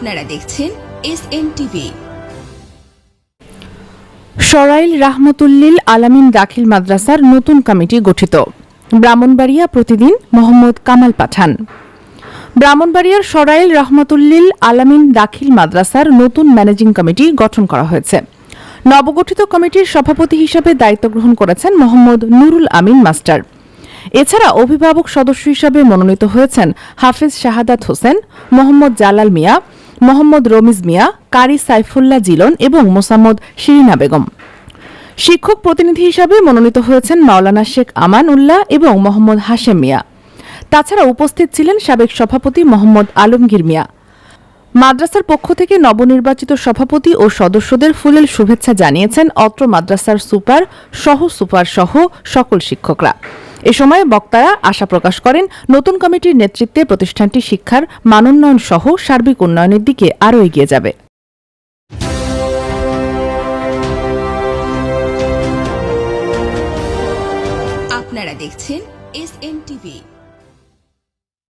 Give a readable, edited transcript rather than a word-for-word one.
আপনারা দেখছেন SN TV. Sarail রাহমাতুল্লিল আলামিন দাখিল মাদ্রাসার নতুন কমিটি গঠিত। ব্রাহ্মণবাড়িয়া প্রতিদিন মোহাম্মদ কামাল পাঠান। ব্রাহ্মণবাড়িয়ার সরাইল রাহমাতুল্লিল আলামিন দাখিল মাদ্রাসার নতুন ম্যানেজিং কমিটি গঠন করা হয়েছে। নবগঠিত কমিটির সভাপতি হিসেবে দায়িত্ব গ্রহণ করেছেন মোহাম্মদ নুরুল আমিন মাস্টার। এছাড়া অভিভাবক সদস্য হিসেবে মনোনীত হয়েছেন হাফেজ শাহাদাত হোসেন, মোহাম্মদ জালাল মিয়া, মোহাম্মদ রমিজ মিয়া, কারি সাইফুল্লাহ জিলন এবং মোসাম্মদ শিরিনা বেগম। শিক্ষক প্রতিনিধি হিসাবে মনোনীত হয়েছেন মাওলানা শেখ আমান উল্লাহ এবং মোহাম্মদ হাশেম মিয়া। তাছাড়া উপস্থিত ছিলেন সাবেক সভাপতি মোহাম্মদ আলমগীর মিয়া। মাদ্রাসার পক্ষ থেকে নবনির্বাচিত সভাপতি ও সদস্যদের ফুলেল শুভেচ্ছা জানিয়েছেন অত্র মাদ্রাসার সুপার, সহ সুপার সহ সকল শিক্ষকরা। এ সময় বক্তারা আশা প্রকাশ করেন নতুন কমিটির নেতৃত্বে প্রতিষ্ঠানটি শিক্ষার মানোন্নয়ন সহ সার্বিক উন্নয়নের দিকে আরও এগিয়ে যাবে। আপনারা দেখছেন SN টিভি।